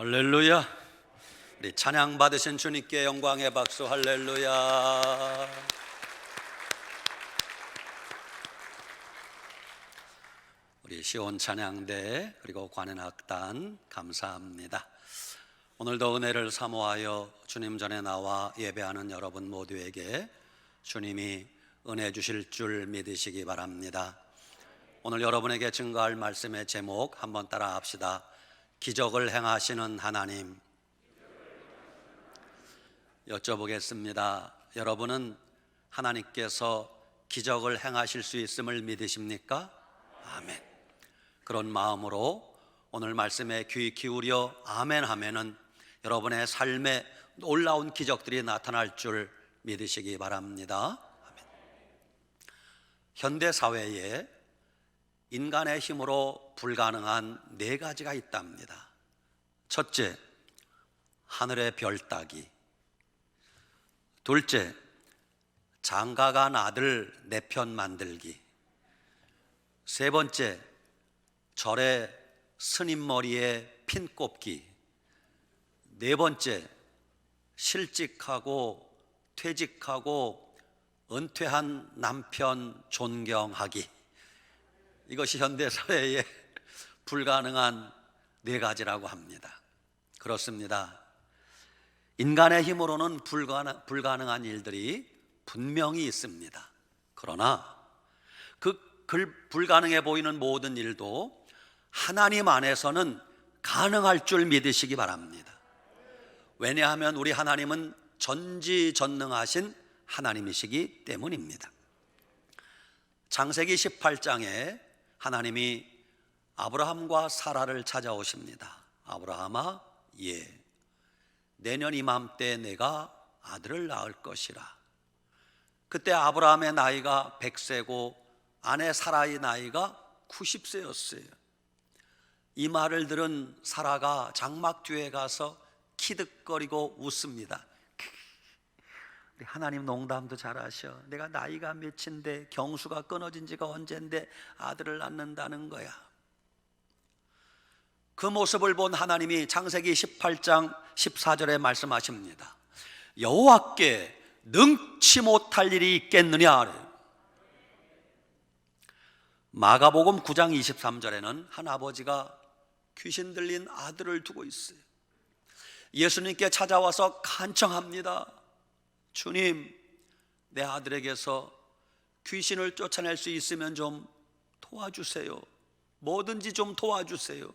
할렐루야. 우리 찬양 받으신 주님께 영광의 박수. 할렐루야. 우리 시온 찬양대 그리고 관현악단 감사합니다. 오늘도 은혜를 사모하여 주님 전에 나와 예배하는 여러분 모두에게 주님이 은혜 주실 줄 믿으시기 바랍니다. 오늘 여러분에게 증거할 말씀의 제목 한번 따라 합시다. 기적을 행하시는 하나님. 여쭤보겠습니다. 여러분은 하나님께서 기적을 행하실 수 있음을 믿으십니까? 아멘. 그런 마음으로 오늘 말씀에 귀 기울여 아멘 하면은 여러분의 삶에 놀라운 기적들이 나타날 줄 믿으시기 바랍니다. 아멘. 현대 사회에 인간의 힘으로 불가능한 네 가지가 있답니다. 첫째, 하늘의 별 따기. 둘째, 장가간 아들 내 편 만들기. 세 번째, 절에 스님 머리에 핀 꼽기. 네 번째, 실직하고 퇴직하고 은퇴한 남편 존경하기. 이것이 현대사회에 불가능한 네 가지라고 합니다. 그렇습니다. 인간의 힘으로는 불가능한 일들이 분명히 있습니다. 그러나 그 불가능해 보이는 모든 일도 하나님 안에서는 가능할 줄 믿으시기 바랍니다. 왜냐하면 우리 하나님은 전지전능하신 하나님이시기 때문입니다. 창세기 18장에 하나님이 아브라함과 사라를 찾아오십니다. 아브라함아, 내년 이맘때 내가 아들을 낳을 것이라. 그때 아브라함의 나이가 100세고 아내 사라의 나이가 90세였어요. 이 말을 들은 사라가 장막 뒤에 가서 키득거리고 웃습니다. 하나님 농담도 잘하셔. 내가 나이가 몇인데 경수가 끊어진 지가 언젠데 아들을 낳는다는 거야. 그 모습을 본 하나님이 창세기 18장 14절에 말씀하십니다. 여호와께 능치 못할 일이 있겠느냐. 마가복음 9장 23절에는 한 아버지가 귀신 들린 아들을 두고 있어요. 예수님께 찾아와서 간청합니다. 주님, 내 아들에게서 귀신을 쫓아낼 수 있으면 좀 도와주세요. 뭐든지 좀 도와주세요.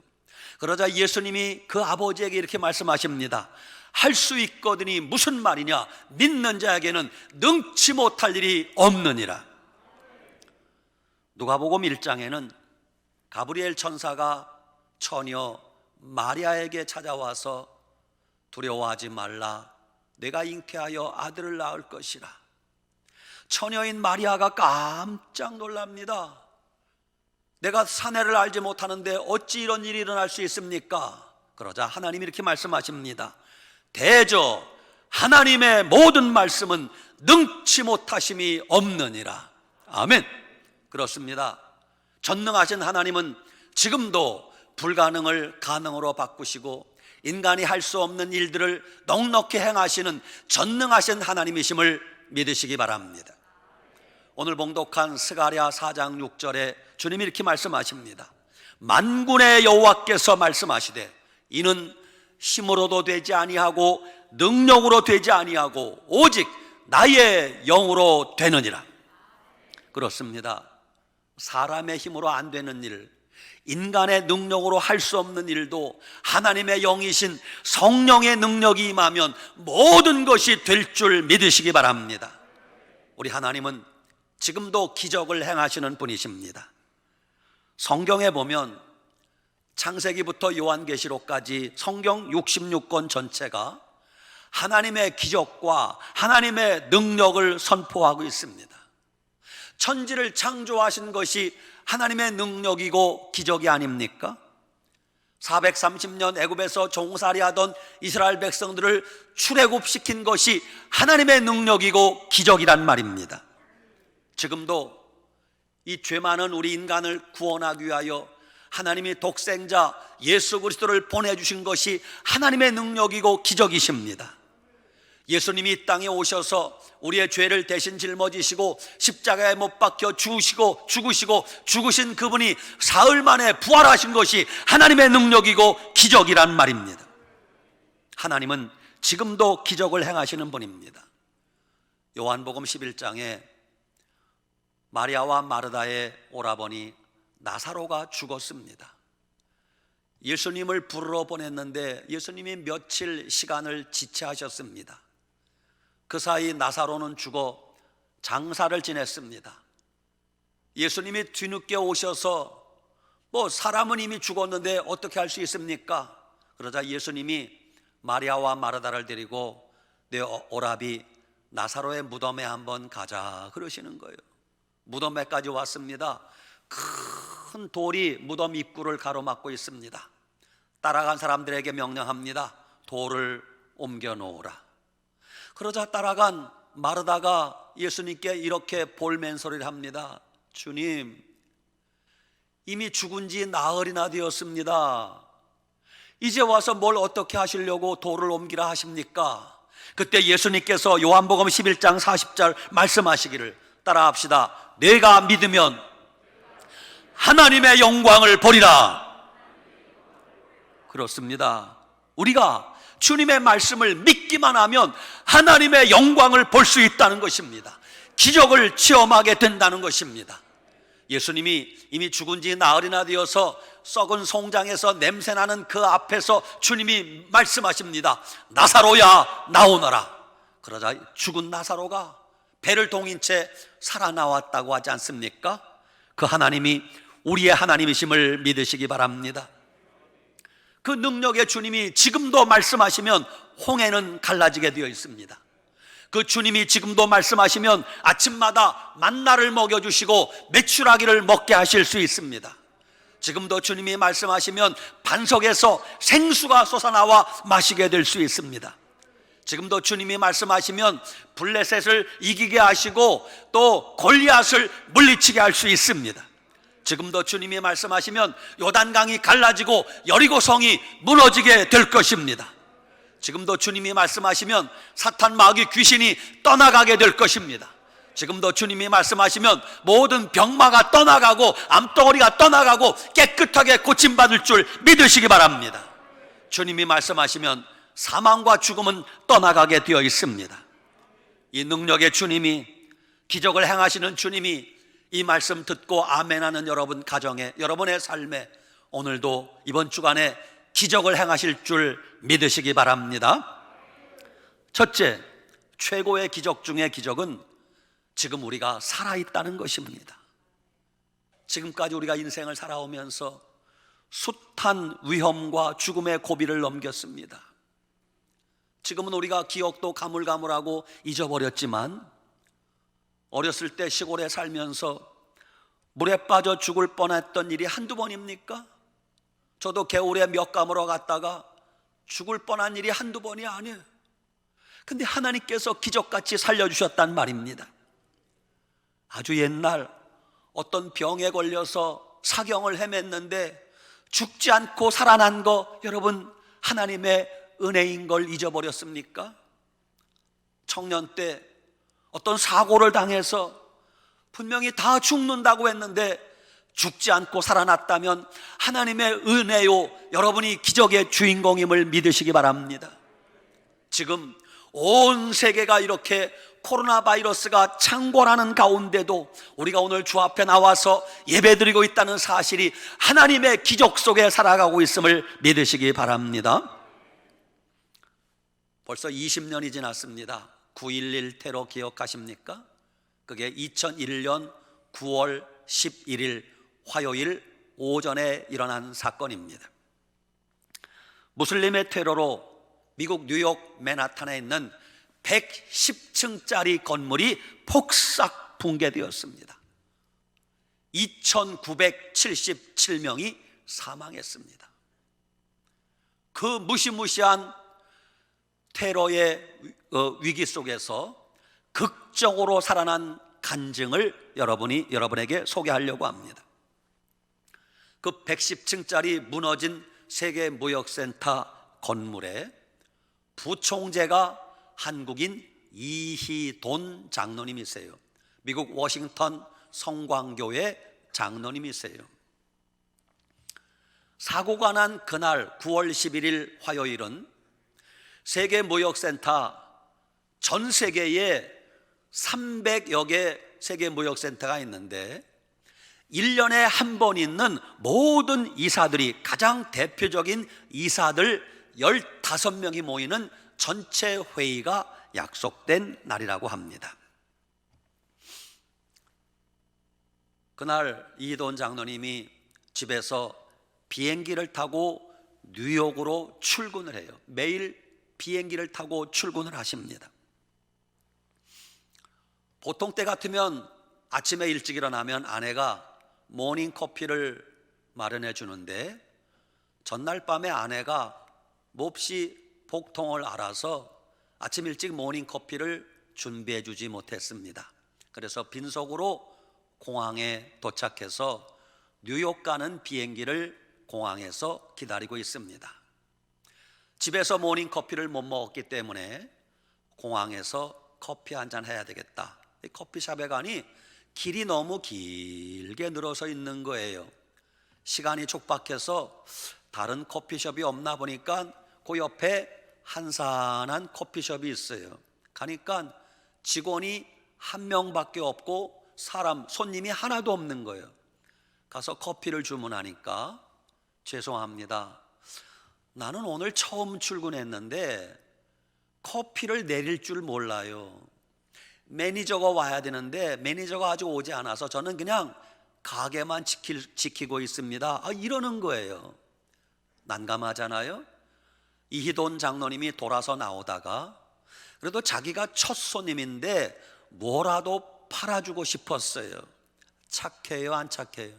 그러자 예수님이 그 아버지에게 이렇게 말씀하십니다. 할 수 있거든이 무슨 말이냐? 믿는 자에게는 능치 못할 일이 없느니라. 누가복음 1장에는 가브리엘 천사가 처녀 마리아에게 찾아와서 두려워하지 말라. 내가 잉태하여 아들을 낳을 것이라. 처녀인 마리아가 깜짝 놀랍니다. 내가 사내를 알지 못하는데 어찌 이런 일이 일어날 수 있습니까? 그러자 하나님이 이렇게 말씀하십니다. 대저 하나님의 모든 말씀은 능치 못하심이 없느니라. 아멘. 그렇습니다. 전능하신 하나님은 지금도 불가능을 가능으로 바꾸시고 인간이 할 수 없는 일들을 넉넉히 행하시는 전능하신 하나님이심을 믿으시기 바랍니다. 오늘 봉독한 스가랴 4장 6절에 주님이 이렇게 말씀하십니다. 만군의 여호와께서 말씀하시되 이는 힘으로도 되지 아니하고 능력으로 되지 아니하고 오직 나의 영으로 되느니라. 그렇습니다. 사람의 힘으로 안 되는 일, 인간의 능력으로 할 수 없는 일도 하나님의 영이신 성령의 능력이 임하면 모든 것이 될 줄 믿으시기 바랍니다. 우리 하나님은 지금도 기적을 행하시는 분이십니다. 성경에 보면 창세기부터 요한계시록까지 성경 66권 전체가 하나님의 기적과 하나님의 능력을 선포하고 있습니다. 천지를 창조하신 것이 하나님의 능력이고 기적이 아닙니까? 430년 애굽에서 종살이 하던 이스라엘 백성들을 출애굽시킨 것이 하나님의 능력이고 기적이란 말입니다. 지금도 이 죄 많은 우리 인간을 구원하기 위하여 하나님이 독생자 예수 그리스도를 보내주신 것이 하나님의 능력이고 기적이십니다. 예수님이 이 땅에 오셔서 우리의 죄를 대신 짊어지시고 십자가에 못 박혀 죽으시고 죽으신 그분이 사흘 만에 부활하신 것이 하나님의 능력이고 기적이란 말입니다. 하나님은 지금도 기적을 행하시는 분입니다. 요한복음 11장에 마리아와 마르다의 오라버니 나사로가 죽었습니다. 예수님을 부르러 보냈는데 예수님이 며칠 시간을 지체하셨습니다. 그 사이 나사로는 죽어 장사를 지냈습니다. 예수님이 뒤늦게 오셔서 사람은 이미 죽었는데 어떻게 할 수 있습니까? 그러자 예수님이 마리아와 마르다를 데리고 내 오라비 나사로의 무덤에 한번 가자 그러시는 거예요. 무덤에까지 왔습니다. 큰 돌이 무덤 입구를 가로막고 있습니다. 따라간 사람들에게 명령합니다. 돌을 옮겨 놓으라. 그러자 따라간 마르다가 예수님께 이렇게 볼멘소리를 합니다. 주님, 이미 죽은 지 나흘이나 되었습니다. 이제 와서 뭘 어떻게 하시려고 돌을 옮기라 하십니까? 그때 예수님께서 요한복음 11장 40절 말씀하시기를, 따라합시다. 내가 믿으면 하나님의 영광을 보리라. 그렇습니다. 우리가 주님의 말씀을 믿기만 하면 하나님의 영광을 볼 수 있다는 것입니다. 기적을 체험하게 된다는 것입니다. 예수님이 이미 죽은 지 나흘이나 되어서 썩은 송장에서 냄새나는 그 앞에서 주님이 말씀하십니다. 나사로야 나오너라. 그러자 죽은 나사로가 배를 동인 채 살아나왔다고 하지 않습니까? 그 하나님이 우리의 하나님이심을 믿으시기 바랍니다. 그 능력의 주님이 지금도 말씀하시면 홍해는 갈라지게 되어 있습니다. 그 주님이 지금도 말씀하시면 아침마다 만나를 먹여주시고 메추라기를 먹게 하실 수 있습니다. 지금도 주님이 말씀하시면 반석에서 생수가 솟아나와 마시게 될 수 있습니다. 지금도 주님이 말씀하시면 블레셋을 이기게 하시고 또 골리앗을 물리치게 할 수 있습니다. 지금도 주님이 말씀하시면 요단강이 갈라지고 여리고성이 무너지게 될 것입니다. 지금도 주님이 말씀하시면 사탄 마귀 귀신이 떠나가게 될 것입니다. 지금도 주님이 말씀하시면 모든 병마가 떠나가고 암덩어리가 떠나가고 깨끗하게 고침받을 줄 믿으시기 바랍니다. 주님이 말씀하시면 사망과 죽음은 떠나가게 되어 있습니다. 이 능력의 주님이, 기적을 행하시는 주님이 이 말씀 듣고 아멘하는 여러분 가정에, 여러분의 삶에 오늘도 이번 주간에 기적을 행하실 줄 믿으시기 바랍니다. 첫째, 최고의 기적 중의 기적은 지금 우리가 살아있다는 것입니다. 지금까지 우리가 인생을 살아오면서 숱한 위험과 죽음의 고비를 넘겼습니다. 지금은 우리가 기억도 가물가물하고 잊어버렸지만 어렸을 때 시골에 살면서 물에 빠져 죽을 뻔했던 일이 한두 번입니까? 저도 개울에 몇 감으러 갔다가 죽을 뻔한 일이 한두 번이 아니에요. 근데 하나님께서 기적같이 살려주셨단 말입니다. 아주 옛날 어떤 병에 걸려서 사경을 헤맸는데 죽지 않고 살아난 거, 여러분 하나님의 은혜인 걸 잊어버렸습니까? 청년 때 어떤 사고를 당해서 분명히 다 죽는다고 했는데 죽지 않고 살아났다면 하나님의 은혜요, 여러분이 기적의 주인공임을 믿으시기 바랍니다. 지금 온 세계가 이렇게 코로나 바이러스가 창궐하는 가운데도 우리가 오늘 주 앞에 나와서 예배드리고 있다는 사실이 하나님의 기적 속에 살아가고 있음을 믿으시기 바랍니다. 벌써 20년이 지났습니다. 9.11 테러 기억하십니까? 그게 2001년 9월 11일 화요일 오전에 일어난 사건입니다. 무슬림의 테러로 미국 뉴욕 맨하탄에 있는 110층짜리 건물이 폭삭 붕괴되었습니다. 2,977명이 사망했습니다. 그 무시무시한 테러의 위기 속에서 극적으로 살아난 간증을 여러분에게 소개하려고 합니다. 그 110층짜리 무너진 세계무역센터 건물에 부총재가 한국인 이희돈 장로님이세요. 미국 워싱턴 성광교회 장로님이세요. 사고가 난 그날 9월 11일 화요일은 세계무역센터, 전 세계에 300여 개 세계무역센터가 있는데 1년에 한 번 있는 모든 이사들이, 가장 대표적인 이사들 15명이 모이는 전체 회의가 약속된 날이라고 합니다. 그날 이희돈 장로님이 집에서 비행기를 타고 뉴욕으로 출근을 해요. 매일 비행기를 타고 출근을 하십니다. 보통 때 같으면 아침에 일찍 일어나면 아내가 모닝 커피를 마련해 주는데 전날 밤에 아내가 몹시 복통을 앓아서 아침 일찍 모닝 커피를 준비해 주지 못했습니다. 그래서 빈속으로 공항에 도착해서 뉴욕 가는 비행기를 공항에서 기다리고 있습니다. 집에서 모닝 커피를 못 먹었기 때문에 공항에서 커피 한잔 해야 되겠다. 커피숍에 가니 길이 너무 길게 늘어서 있는 거예요. 시간이 촉박해서 다른 커피숍이 없나 보니까 그 옆에 한산한 커피숍이 있어요. 가니까 직원이 한 명밖에 없고 손님이 하나도 없는 거예요. 가서 커피를 주문하니까 죄송합니다. 나는 오늘 처음 출근했는데 커피를 내릴 줄 몰라요. 매니저가 와야 되는데 매니저가 아직 오지 않아서 저는 그냥 가게만 지키고 있습니다. 이러는 거예요. 난감하잖아요. 이희돈 장로님이 돌아서 나오다가 그래도 자기가 첫 손님인데 뭐라도 팔아주고 싶었어요. 착해요, 안 착해요?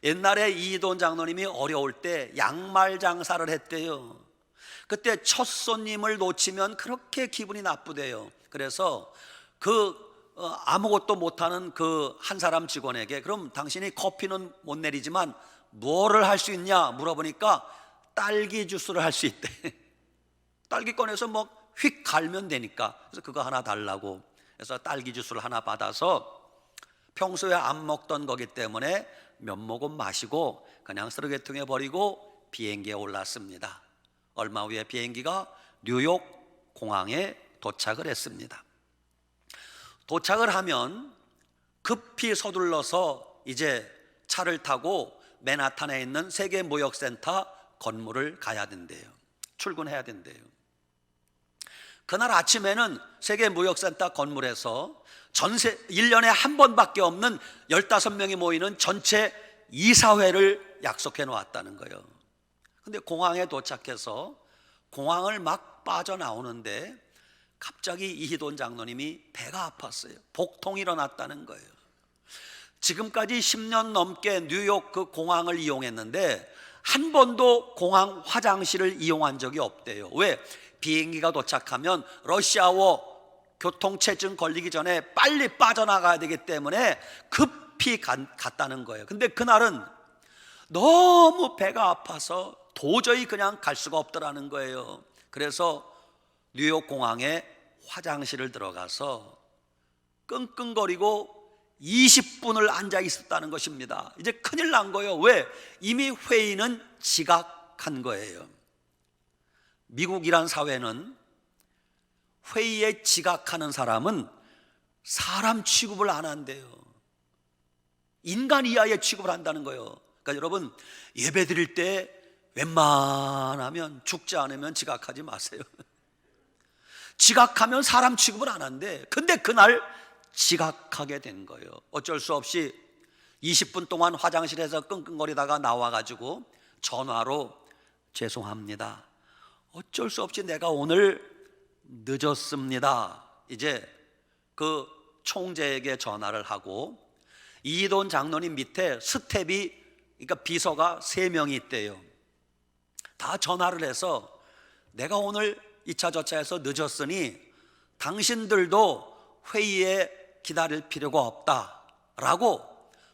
옛날에 이희돈 장로님이 어려울 때 양말 장사를 했대요. 그때 첫 손님을 놓치면 그렇게 기분이 나쁘대요. 그래서 아무것도 못하는 그 한 사람 직원에게 그럼 당신이 커피는 못 내리지만 뭐를 할 수 있냐 물어보니까 딸기 주스를 할 수 있대. 딸기 꺼내서 휙 갈면 되니까. 그래서 그거 하나 달라고. 그래서 딸기 주스를 하나 받아서 평소에 안 먹던 거기 때문에 몇 모금 마시고 그냥 쓰레기통에 버리고 비행기에 올랐습니다. 얼마 후에 비행기가 뉴욕 공항에 도착을 했습니다. 도착을 하면 급히 서둘러서 이제 차를 타고 맨하탄에 있는 세계무역센터 건물을 가야 된대요. 출근해야 된대요. 그날 아침에는 세계무역센터 건물에서 1년에 한 번밖에 없는 15명이 모이는 전체 이사회를 약속해 놓았다는 거예요. 근데 공항에 도착해서 공항을 막 빠져나오는데 갑자기 이희돈 장로님이 배가 아팠어요. 복통이 일어났다는 거예요. 지금까지 10년 넘게 뉴욕 그 공항을 이용했는데 한 번도 공항 화장실을 이용한 적이 없대요. 왜? 비행기가 도착하면 러시아워 교통체증 걸리기 전에 빨리 빠져나가야 되기 때문에 급히 갔다는 거예요. 근데 그날은 너무 배가 아파서 도저히 그냥 갈 수가 없더라는 거예요. 그래서 뉴욕 공항에 화장실을 들어가서 끙끙거리고 20분을 앉아 있었다는 것입니다. 이제 큰일 난 거예요. 왜? 이미 회의는 지각한 거예요. 미국이란 사회는 회의에 지각하는 사람은 사람 취급을 안 한대요. 인간 이하의 취급을 한다는 거예요. 그러니까 여러분, 예배 드릴 때 웬만하면 죽지 않으면 지각하지 마세요. 지각하면 사람 취급을 안 한대. 근데 그날 지각하게 된 거예요. 어쩔 수 없이 20분 동안 화장실에서 끙끙거리다가 나와가지고 전화로 죄송합니다. 어쩔 수 없이 내가 오늘 늦었습니다. 이제 그 총재에게 전화를 하고 이희돈 장로님 밑에 스텝이, 그러니까 비서가 3명이 있대요. 다 전화를 해서 내가 오늘 이차 저차해서 늦었으니 당신들도 회의에 기다릴 필요가 없다라고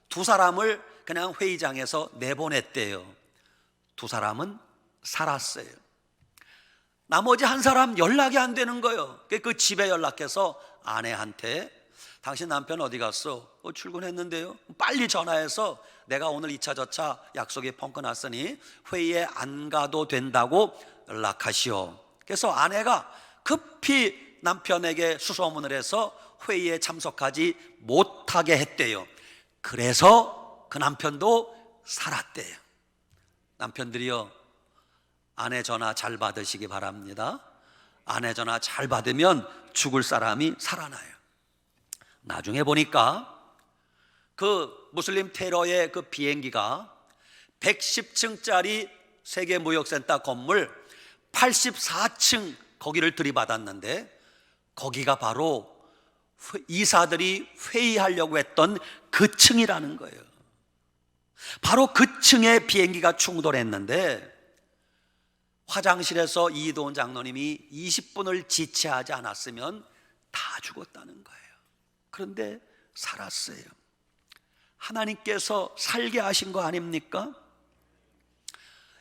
두 사람을 그냥 회의장에서 내보냈대요. 두 사람은 살았어요. 나머지 한 사람 연락이 안 되는 거예요. 그 집에 연락해서 아내한테 당신 남편 어디 갔어? 출근했는데요. 빨리 전화해서 내가 오늘 2차 저차 약속이 펑크 났으니 회의에 안 가도 된다고 연락하시오. 그래서 아내가 급히 남편에게 수소문을 해서 회의에 참석하지 못하게 했대요. 그래서 그 남편도 살았대요. 남편들이요, 아내 전화 잘 받으시기 바랍니다. 아내 전화 잘 받으면 죽을 사람이 살아나요. 나중에 보니까 그 무슬림 테러의 그 비행기가 110층짜리 세계무역센터 건물 84층 거기를 들이받았는데, 거기가 바로 이사들이 회의하려고 했던 그 층이라는 거예요. 바로 그 층에 비행기가 충돌했는데, 화장실에서 이도훈 장로님이 20분을 지체하지 않았으면 다 죽었다는 거예요. 그런데 살았어요. 하나님께서 살게 하신 거 아닙니까?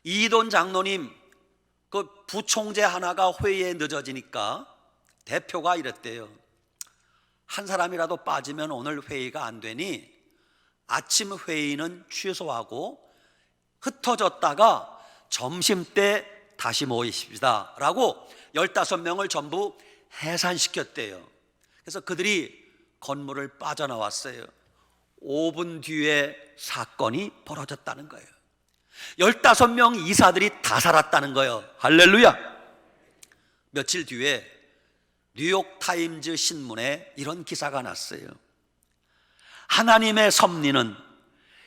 이도훈 장로님 그 부총재 하나가 회의에 늦어지니까 대표가 이랬대요. 한 사람이라도 빠지면 오늘 회의가 안 되니 아침 회의는 취소하고 흩어졌다가 점심때 다시 모이십시다 라고 15명을 전부 해산시켰대요. 그래서 그들이 건물을 빠져나왔어요. 5분 뒤에 사건이 벌어졌다는 거예요. 15명 이사들이 다 살았다는 거예요. 할렐루야. 며칠 뒤에 뉴욕타임즈 신문에 이런 기사가 났어요. 하나님의 섭리는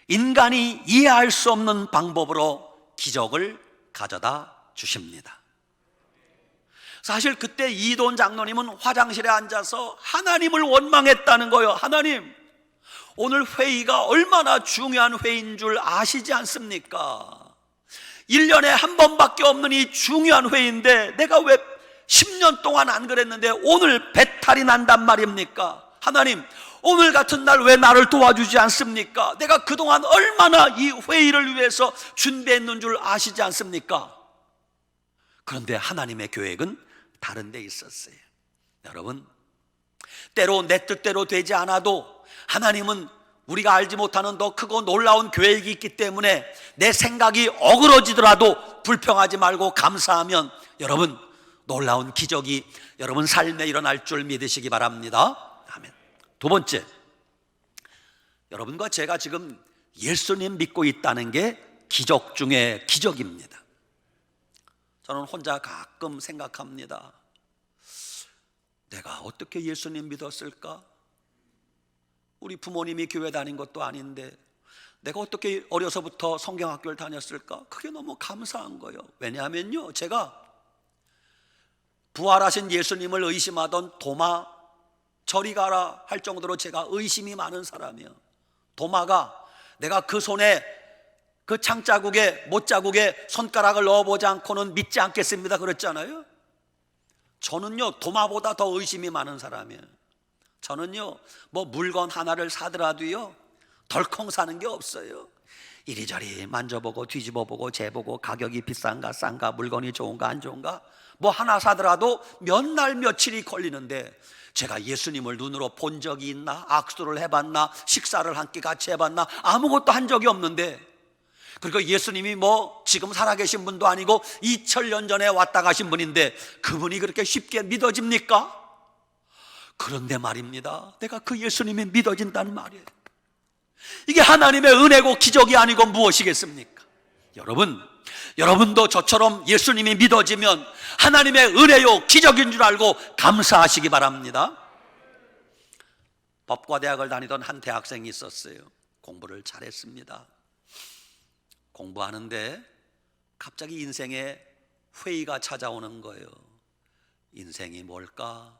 인간이 이해할 수 없는 방법으로 기적을 가져다 주십니다. 사실 그때 이도훈 장로님은 화장실에 앉아서 하나님을 원망했다는 거예요. 하나님, 오늘 회의가 얼마나 중요한 회의인 줄 아시지 않습니까? 1년에 한 번밖에 없는 이 중요한 회의인데 내가 왜 10년 동안 안 그랬는데 오늘 배탈이 난단 말입니까? 하나님, 오늘 같은 날 왜 나를 도와주지 않습니까? 내가 그동안 얼마나 이 회의를 위해서 준비했는 줄 아시지 않습니까? 그런데 하나님의 계획은 다른 데 있었어요. 여러분, 때로 내 뜻대로 되지 않아도 하나님은 우리가 알지 못하는 더 크고 놀라운 계획이 있기 때문에 내 생각이 어그러지더라도 불평하지 말고 감사하면 여러분, 놀라운 기적이 여러분 삶에 일어날 줄 믿으시기 바랍니다. 아멘. 두 번째, 여러분과 제가 지금 예수님 믿고 있다는 게 기적 중에 기적입니다. 저는 혼자 가끔 생각합니다. 내가 어떻게 예수님 믿었을까? 우리 부모님이 교회 다닌 것도 아닌데 내가 어떻게 어려서부터 성경학교를 다녔을까? 그게 너무 감사한 거예요. 왜냐하면요, 제가 부활하신 예수님을 의심하던 도마, 저리 가라 할 정도로 제가 의심이 많은 사람이에요. 도마가 내가 그 손에 그 창자국에 못자국에 손가락을 넣어보지 않고는 믿지 않겠습니다 그랬잖아요. 저는요, 도마보다 더 의심이 많은 사람이에요. 저는요, 뭐 물건 하나를 사더라도요 덜컹 사는 게 없어요. 이리저리 만져보고 뒤집어보고 재보고 가격이 비싼가 싼가, 물건이 좋은가 안 좋은가, 뭐 하나 사더라도 몇 날 며칠이 걸리는데 제가 예수님을 눈으로 본 적이 있나? 악수를 해봤나? 식사를 함께 같이 해봤나? 아무것도 한 적이 없는데, 그리고 예수님이 뭐 지금 살아계신 분도 아니고 2000년 전에 왔다 가신 분인데 그분이 그렇게 쉽게 믿어집니까? 그런데 말입니다, 내가 그 예수님이 믿어진다는 말이에요. 이게 하나님의 은혜고 기적이 아니고 무엇이겠습니까? 여러분도 저처럼 예수님이 믿어지면 하나님의 은혜요 기적인 줄 알고 감사하시기 바랍니다. 법과대학을 다니던 한 대학생이 있었어요. 공부를 잘했습니다. 공부하는데 갑자기 인생에 회의가 찾아오는 거예요. 인생이 뭘까?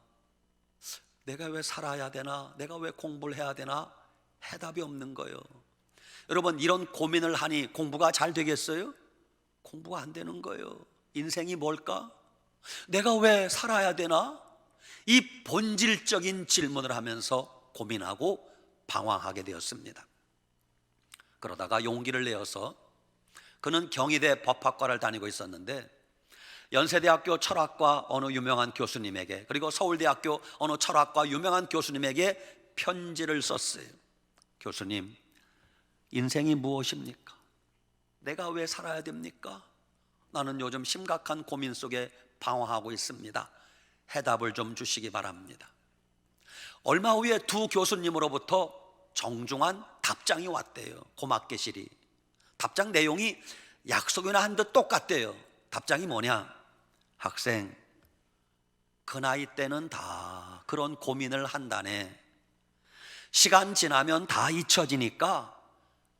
내가 왜 살아야 되나? 내가 왜 공부를 해야 되나? 해답이 없는 거예요. 여러분, 이런 고민을 하니 공부가 잘 되겠어요? 공부가 안 되는 거예요. 인생이 뭘까? 내가 왜 살아야 되나? 이 본질적인 질문을 하면서 고민하고 방황하게 되었습니다. 그러다가 용기를 내어서 그는 경희대 법학과를 다니고 있었는데 연세대학교 철학과 어느 유명한 교수님에게, 그리고 서울대학교 어느 철학과 유명한 교수님에게 편지를 썼어요. 교수님, 인생이 무엇입니까? 내가 왜 살아야 됩니까? 나는 요즘 심각한 고민 속에 방황하고 있습니다. 해답을 좀 주시기 바랍니다. 얼마 후에 두 교수님으로부터 정중한 답장이 왔대요. 고맙게실이. 답장 내용이 약속이나 한 듯 똑같대요. 답장이 뭐냐? 학생, 그 나이 때는 다 그런 고민을 한다네. 시간 지나면 다 잊혀지니까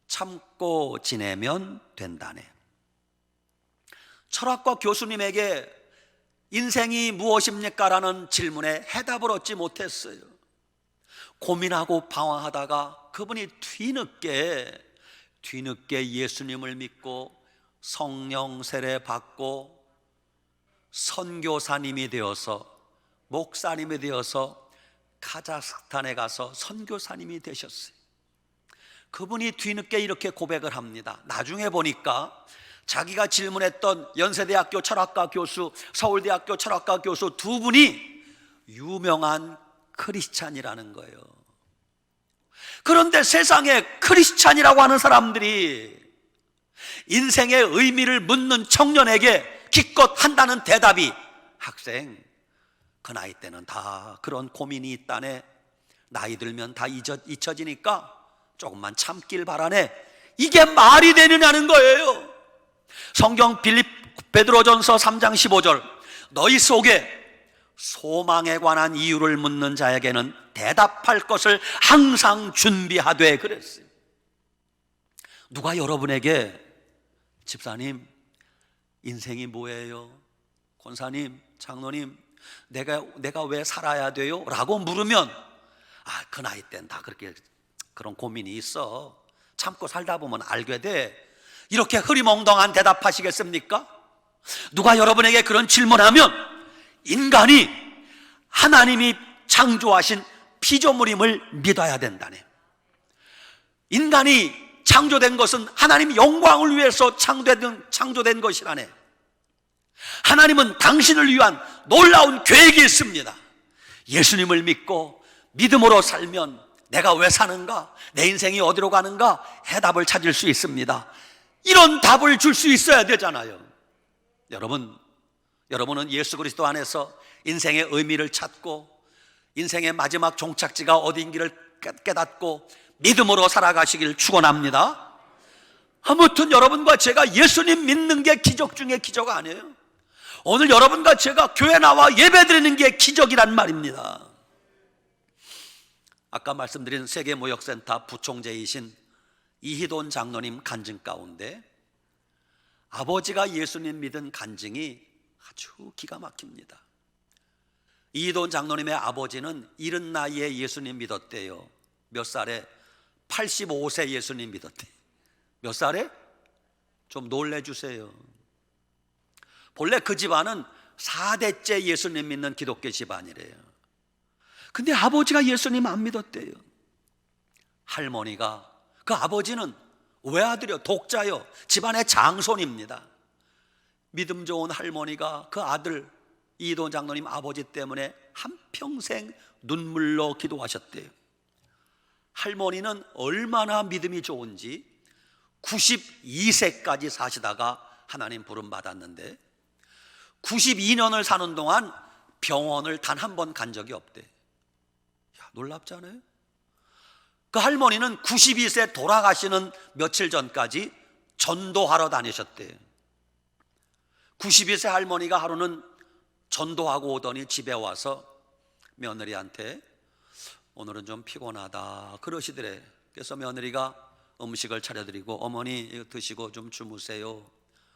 참고 지내면 된다네. 철학과 교수님에게 인생이 무엇입니까? 라는 질문에 해답을 얻지 못했어요. 고민하고 방황하다가 그분이 뒤늦게 예수님을 믿고 성령 세례 받고 선교사님이 되어서, 목사님이 되어서 카자흐스탄에 가서 선교사님이 되셨어요. 그분이 뒤늦게 이렇게 고백을 합니다. 나중에 보니까 자기가 질문했던 연세대학교 철학과 교수, 서울대학교 철학과 교수 두 분이 유명한 크리스찬이라는 거예요. 그런데 세상에 크리스찬이라고 하는 사람들이 인생의 의미를 묻는 청년에게 기껏 한다는 대답이, 학생, 그 나이 때는 다 그런 고민이 있다네. 나이 들면 다 잊혀지니까 조금만 참길 바라네. 이게 말이 되느냐는 거예요. 성경 베드로전서 3장 15절, 너희 속에 소망에 관한 이유를 묻는 자에게는 대답할 것을 항상 준비하되 그랬어요. 누가 여러분에게 집사님, 인생이 뭐예요? 권사님, 장로님, 내가 왜 살아야 돼요? 라고 물으면, 그 나이 땐 다 그렇게 그런 고민이 있어. 참고 살다 보면 알게 돼. 이렇게 흐리멍덩한 대답하시겠습니까? 누가 여러분에게 그런 질문하면 인간이 하나님이 창조하신 피조물임을 믿어야 된다네. 인간이 창조된 것은 하나님 영광을 위해서 창조된 것이라네. 하나님은 당신을 위한 놀라운 계획이 있습니다. 예수님을 믿고 믿음으로 살면 내가 왜 사는가? 내 인생이 어디로 가는가? 해답을 찾을 수 있습니다. 이런 답을 줄 수 있어야 되잖아요. 여러분은 예수 그리스도 안에서 인생의 의미를 찾고 인생의 마지막 종착지가 어디인지를 깨닫고 믿음으로 살아가시길 축원합니다. 아무튼 여러분과 제가 예수님 믿는 게 기적 중에 기적 아니에요. 오늘 여러분과 제가 교회 나와 예배드리는 게 기적이란 말입니다. 아까 말씀드린 세계무역센터 부총재이신 이희돈 장로님 간증 가운데 아버지가 예수님 믿은 간증이 아주 기가 막힙니다. 이희돈 장로님의 아버지는 이른 나이에 예수님 믿었대요. 몇 살에? 85세 예수님 믿었대. 몇 살에? 좀 놀래주세요. 본래 그 집안은 4대째 예수님 믿는 기독교 집안이래요. 근데 아버지가 예수님 안 믿었대요. 할머니가, 그 아버지는 외아들이요, 독자요, 집안의 장손입니다. 믿음 좋은 할머니가 그 아들 이희돈 장로님 아버지 때문에 한평생 눈물로 기도하셨대요. 할머니는 얼마나 믿음이 좋은지 92세까지 사시다가 하나님 부름 받았는데 92년을 사는 동안 병원을 단 한 번 간 적이 없대. 놀랍지 않아요? 그 할머니는 92세 돌아가시는 며칠 전까지 전도하러 다니셨대요. 92세 할머니가 하루는 전도하고 오더니 집에 와서 며느리한테 오늘은 좀 피곤하다 그러시더래. 그래서 며느리가 음식을 차려드리고 어머니 이거 드시고 좀 주무세요.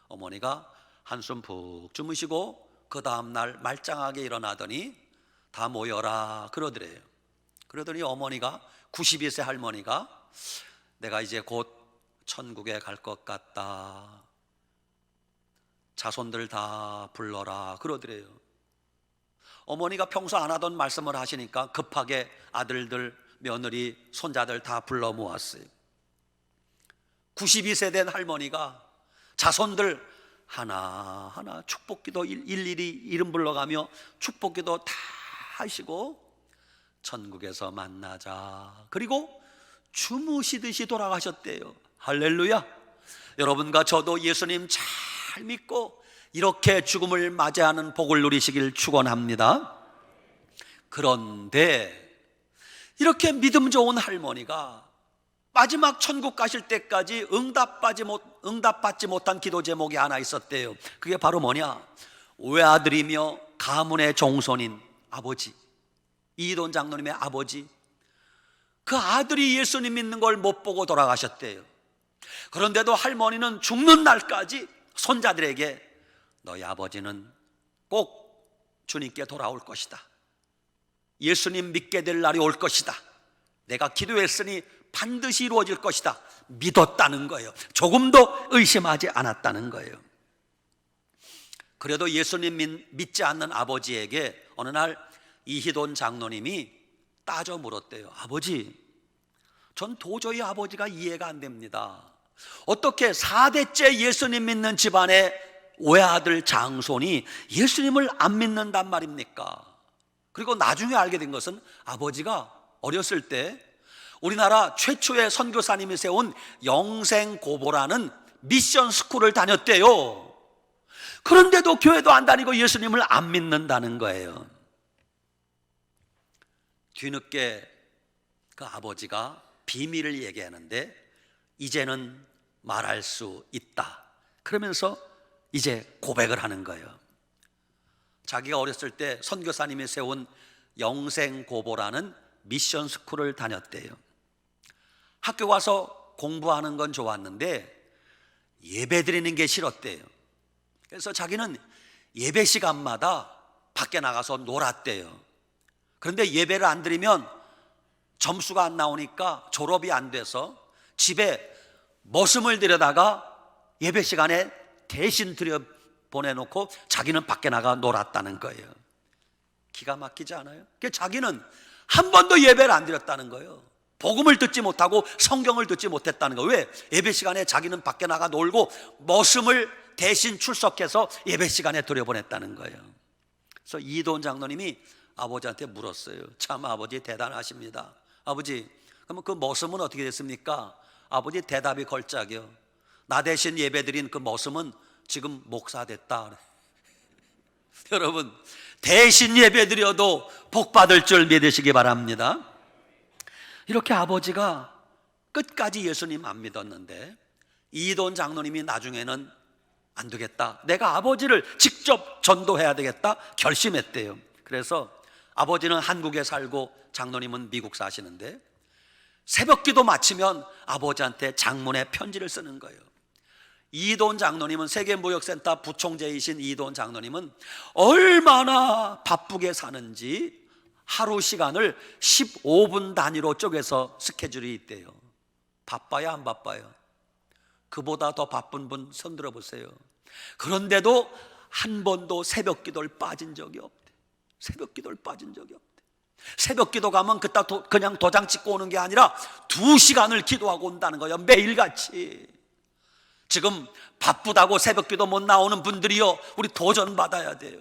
어머니가 한숨 푹 주무시고 그 다음날 말짱하게 일어나더니 다 모여라 그러더래요. 그러더니 어머니가 92세 할머니가 내가 이제 곧 천국에 갈 것 같다. 자손들 다 불러라 그러더래요. 어머니가 평소 안 하던 말씀을 하시니까 급하게 아들들, 며느리, 손자들 다 불러 모았어요. 92세 된 할머니가 자손들 하나하나 축복기도 일일이 이름 불러가며 축복기도 다 하시고 천국에서 만나자, 그리고 주무시듯이 돌아가셨대요. 할렐루야. 여러분과 저도 예수님 잘 믿고 이렇게 죽음을 맞이하는 복을 누리시길 축원합니다. 그런데 이렇게 믿음 좋은 할머니가 마지막 천국 가실 때까지 응답받지 못한 기도 제목이 하나 있었대요. 그게 바로 뭐냐? 외아들이며 가문의 종손인 아버지, 이돈 장로님의 아버지, 그 아들이 예수님 믿는 걸 못 보고 돌아가셨대요. 그런데도 할머니는 죽는 날까지 손자들에게 너희 아버지는 꼭 주님께 돌아올 것이다, 예수님 믿게 될 날이 올 것이다, 내가 기도했으니 반드시 이루어질 것이다 믿었다는 거예요. 조금도 의심하지 않았다는 거예요. 그래도 예수님 믿지 않는 아버지에게 어느 날 이희돈 장로님이 따져 물었대요. 아버지, 전 도저히 아버지가 이해가 안 됩니다. 어떻게 4대째 예수님 믿는 집안의 외아들 장손이 예수님을 안 믿는단 말입니까? 그리고 나중에 알게 된 것은 아버지가 어렸을 때 우리나라 최초의 선교사님이 세운 영생고보라는 미션 스쿨을 다녔대요. 그런데도 교회도 안 다니고 예수님을 안 믿는다는 거예요. 뒤늦게 그 아버지가 비밀을 얘기하는데 이제는 말할 수 있다, 그러면서 이제 고백을 하는 거예요. 자기가 어렸을 때 선교사님이 세운 영생고보라는 미션 스쿨을 다녔대요. 학교 가서 공부하는 건 좋았는데 예배 드리는 게 싫었대요. 그래서 자기는 예배 시간마다 밖에 나가서 놀았대요. 그런데 예배를 안 드리면 점수가 안 나오니까 졸업이 안 돼서 집에 머슴을 들여다가 예배 시간에 대신 보내놓고 자기는 밖에 나가 놀았다는 거예요. 기가 막히지 않아요? 자기는 한 번도 예배를 안 드렸다는 거예요. 복음을 듣지 못하고 성경을 듣지 못했다는 거예요. 왜? 예배 시간에 자기는 밖에 나가 놀고 머슴을 대신 출석해서 예배 시간에 들여보냈다는 거예요. 그래서 이돈 장로님이 아버지한테 물었어요. 참 아버지 대단하십니다. 아버지, 그러면 그 머슴은 어떻게 됐습니까? 아버지 대답이 걸작이요. 나 대신 예배드린 그 머슴은 지금 목사 됐다. 여러분, 대신 예배드려도 복 받을 줄 믿으시기 바랍니다. 이렇게 아버지가 끝까지 예수님 안 믿었는데 이돈 장로님이 나중에는 안 되겠다, 내가 아버지를 직접 전도해야 되겠다 결심했대요. 그래서 아버지는 한국에 살고 장로님은 미국 사시는데 새벽기도 마치면 아버지한테 장문의 편지를 쓰는 거예요. 이돈 장로님은 세계무역센터 부총재이신 이돈 장로님은 얼마나 바쁘게 사는지 하루 시간을 15분 단위로 쪼개서 스케줄이 있대요. 바빠요, 안 바빠요? 그보다 더 바쁜 분 손 들어보세요. 그런데도 한 번도 새벽기도를 빠진 적이 없대. 새벽기도를 빠진 적이 없대. 새벽기도 가면 그냥 도장 찍고 오는 게 아니라 2시간을 기도하고 온다는 거예요. 매일같이. 지금 바쁘다고 새벽기도 못 나오는 분들이요, 우리 도전 받아야 돼요.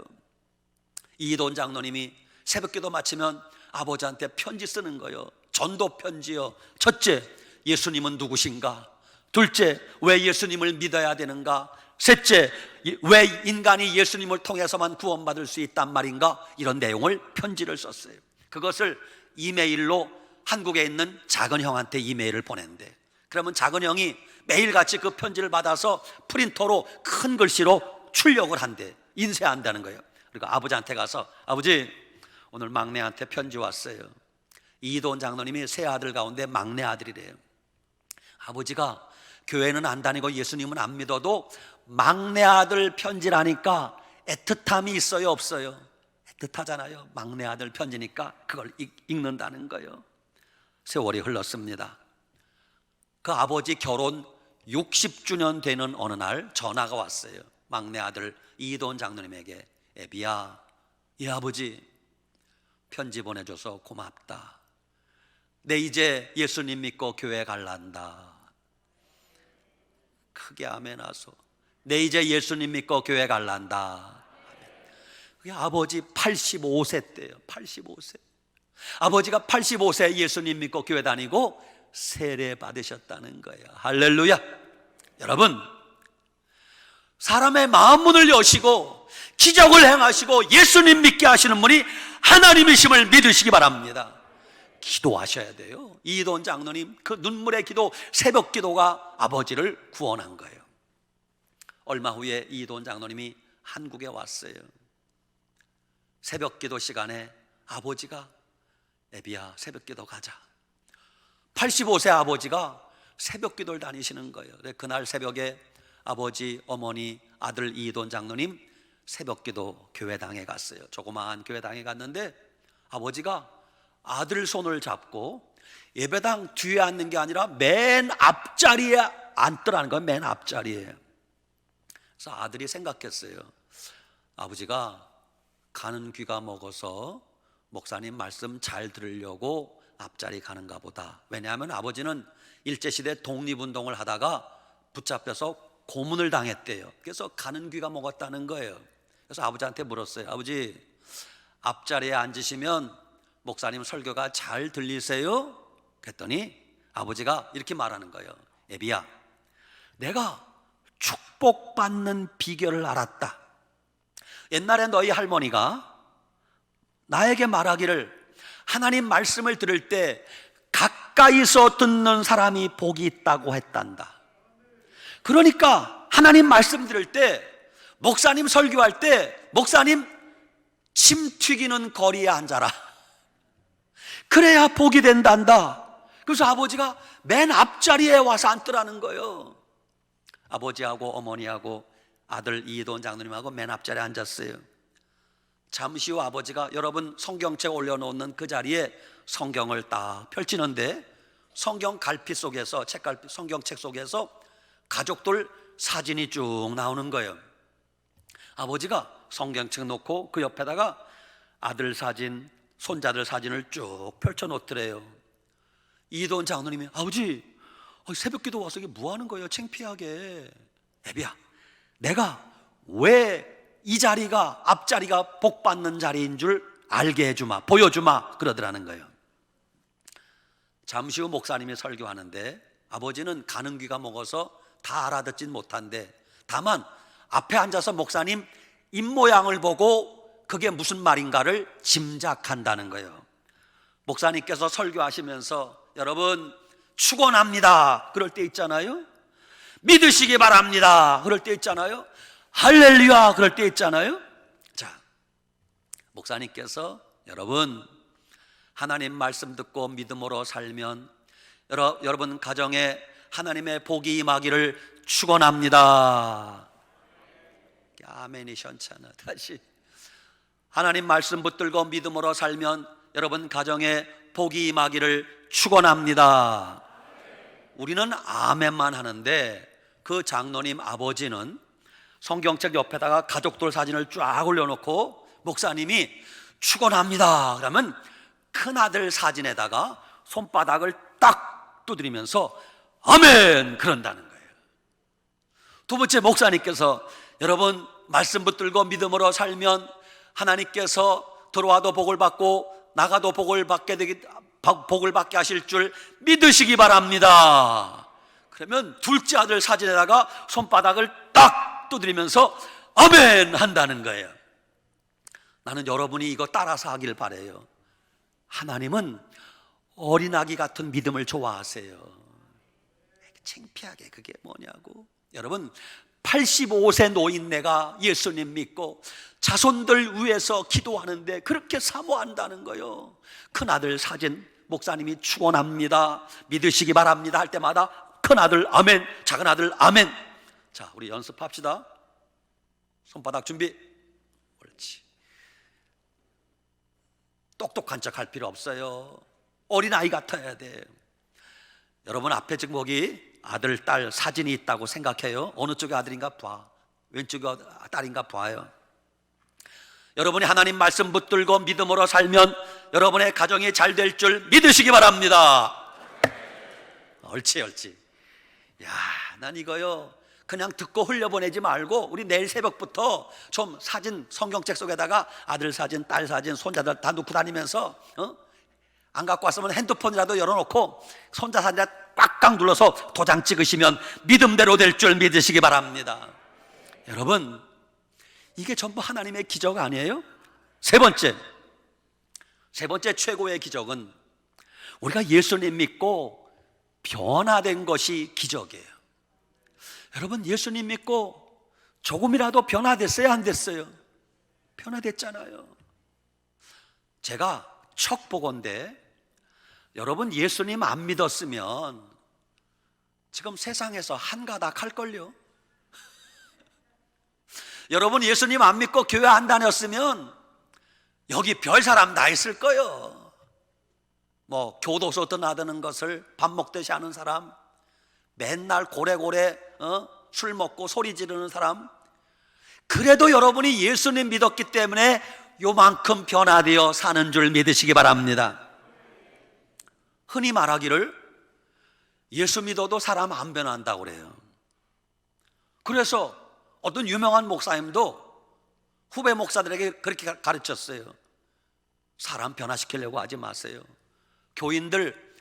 이돈 장로님이 새벽기도 마치면 아버지한테 편지 쓰는 거예요. 전도 편지요. 첫째, 예수님은 누구신가? 둘째, 왜 예수님을 믿어야 되는가? 셋째, 왜 인간이 예수님을 통해서만 구원받을 수 있단 말인가? 이런 내용을 편지를 썼어요. 그것을 이메일로 한국에 있는 작은 형한테 이메일을 보낸대. 그러면 작은 형이 매일같이 그 편지를 받아서 프린터로 큰 글씨로 출력을 한대. 인쇄한다는 거예요. 그리고 아버지한테 가서, 아버지, 오늘 막내한테 편지 왔어요. 이돈 장로님이 세 아들 가운데 막내 아들이래요. 아버지가 교회는 안 다니고 예수님은 안 믿어도 막내 아들 편지라니까 애틋함이 있어요, 없어요? 애틋하잖아요. 막내 아들 편지니까 그걸 읽는다는 거예요. 세월이 흘렀습니다. 그 아버지 결혼 60주년 되는 어느 날 전화가 왔어요. 막내 아들 이돈 장로님에게. 애비야, 이 아버지 편지 보내줘서 고맙다. 내 이제 예수님 믿고 교회 갈란다. 크게 아멘 하소. 내 이제 예수님 믿고 교회 갈란다. 그게 아버지 85세 때예요. 85세. 아버지가 85세 예수님 믿고 교회 다니고 세례 받으셨다는 거예요. 할렐루야. 여러분, 사람의 마음 문을 여시고 기적을 행하시고 예수님 믿게 하시는 분이 하나님이심을 믿으시기 바랍니다. 기도하셔야 돼요. 이돈 장로님 그 눈물의 기도, 새벽 기도가 아버지를 구원한 거예요. 얼마 후에 이돈 장로님이 한국에 왔어요. 새벽 기도 시간에 아버지가 애비야 새벽 기도 가자. 85세 아버지가 새벽 기도를 다니시는 거예요. 그날 새벽에 아버지, 어머니, 아들 이돈 장로님 새벽 기도 교회당에 갔어요. 조그마한 교회당에 갔는데 아버지가 아들 손을 잡고 예배당 뒤에 앉는 게 아니라 맨 앞자리에 앉더라는 거예요. 맨 앞자리에. 그래서 아들이 생각했어요. 아버지가 가는 귀가 먹어서 목사님 말씀 잘 들으려고 앞자리 가는가 보다. 왜냐하면 아버지는 일제시대 독립운동을 하다가 붙잡혀서 고문을 당했대요. 그래서 가는 귀가 먹었다는 거예요. 그래서 아버지한테 물었어요. 아버지, 앞자리에 앉으시면 목사님 설교가 잘 들리세요? 그랬더니 아버지가 이렇게 말하는 거예요. 애비야, 내가 축복받는 비결을 알았다. 옛날에 너희 할머니가 나에게 말하기를 하나님 말씀을 들을 때 가까이서 듣는 사람이 복이 있다고 했단다. 그러니까 하나님 말씀 들을 때, 목사님 설교할 때, 목사님 침 튀기는 거리에 앉아라. 그래야 복이 된단다. 그래서 아버지가 맨 앞자리에 와서 앉더라는 거예요. 아버지하고 어머니하고 아들 이돈 장로님하고 맨 앞자리에 앉았어요. 잠시 후 아버지가 여러분 성경책 올려놓는 그 자리에 성경을 딱 펼치는데 성경 갈피 속에서, 책갈피, 성경책 속에서 가족들 사진이 쭉 나오는 거예요. 아버지가 성경책 놓고 그 옆에다가 아들 사진, 손자들 사진을 쭉 펼쳐놓더래요. 이돈 장로님이 아버지, 새벽 기도 와서 이게 뭐 하는 거예요? 창피하게. 애비야, 내가 왜 이 자리가, 앞자리가 복 받는 자리인 줄 알게 해주마, 보여주마, 그러더라는 거예요. 잠시 후 목사님이 설교하는데 아버지는 가는 귀가 먹어서 다 알아듣진 못한데 다만 앞에 앉아서 목사님 입모양을 보고 그게 무슨 말인가를 짐작한다는 거예요. 목사님께서 설교하시면서 여러분 축원합니다 그럴 때 있잖아요. 믿으시기 바랍니다 그럴 때 있잖아요. 할렐루야 그럴 때 있잖아요. 자, 목사님께서 여러분 하나님 말씀 듣고 믿음으로 살면 여러분 가정에 하나님의 복이 임하기를 축원합니다. 아멘이 시원찮아. 다시 하나님 말씀 붙들고 믿음으로 살면 여러분 가정에 복이 임하기를 축원합니다. 우리는 아멘만 하는데 그 장로님 아버지는 성경책 옆에다가 가족들 사진을 쫙 올려놓고 목사님이 축원합니다 그러면 큰아들 사진에다가 손바닥을 딱 두드리면서 아멘 그런다는 거예요. 두 번째, 목사님께서 여러분 말씀 붙들고 믿음으로 살면 하나님께서 들어와도 복을 받고 나가도 복을 받게 하실 줄 믿으시기 바랍니다. 그러면 둘째 아들 사진에다가 손바닥을 딱 두드리면서 아멘 한다는 거예요. 나는 여러분이 이거 따라서 하길 바라요. 하나님은 어린아기 같은 믿음을 좋아하세요. 창피하게 그게 뭐냐고. 여러분 85세 노인네가 예수님 믿고 자손들 위해서 기도하는데 그렇게 사모한다는 거예요. 큰아들 사진 목사님이 축원합니다 믿으시기 바랍니다 할 때마다 큰아들 아멘, 작은아들 아멘. 자, 우리 연습합시다. 손바닥 준비. 옳지. 똑똑한 척 할 필요 없어요. 어린아이 같아야 돼. 여러분 앞에 지금 거기 아들, 딸 사진이 있다고 생각해요. 어느 쪽이 아들인가 봐. 왼쪽이 딸인가 봐요. 여러분이 하나님 말씀 붙들고 믿음으로 살면 여러분의 가정이 잘 될 줄 믿으시기 바랍니다. 옳지, 옳지. 야, 난 이거요 그냥 듣고 흘려보내지 말고 우리 내일 새벽부터 좀 사진 성경책 속에다가 아들 사진, 딸 사진, 손자들 다 넣고 다니면서 안 갖고 왔으면 핸드폰이라도 열어놓고 손자 사진 꽉꽉 눌러서 도장 찍으시면 믿음대로 될 줄 믿으시기 바랍니다. 여러분, 이게 전부 하나님의 기적 아니에요? 세 번째 최고의 기적은 우리가 예수님 믿고 변화된 것이 기적이에요. 여러분, 예수님 믿고 조금이라도 변화됐어요? 안 됐어요? 변화됐잖아요. 제가 척보건데 여러분 예수님 안 믿었으면 지금 세상에서 한가닥 할걸요. 여러분 예수님 안 믿고 교회 안 다녔으면 여기 별 사람 다 있을 거예요. 뭐 교도소 떠나드는 것을 밥 먹듯이 하는 사람, 맨날 고래고래 술 먹고 소리 지르는 사람, 그래도 여러분이 예수님 믿었기 때문에 요만큼 변화되어 사는 줄 믿으시기 바랍니다. 흔히 말하기를 예수 믿어도 사람 안 변한다고 그래요. 그래서 어떤 유명한 목사님도 후배 목사들에게 그렇게 가르쳤어요. 사람 변화시키려고 하지 마세요. 교인들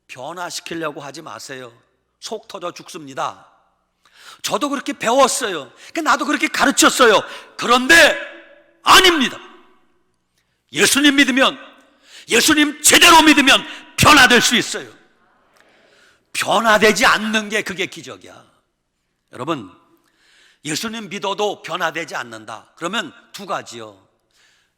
변화시키려고 하지 마세요. 속 터져 죽습니다. 저도 그렇게 배웠어요. 나도 그렇게 가르쳤어요. 그런데 아닙니다. 예수님 믿으면, 예수님 제대로 믿으면 변화될 수 있어요. 변화되지 않는 게 그게 기적이야. 여러분, 예수님 믿어도 변화되지 않는다. 그러면 두 가지요.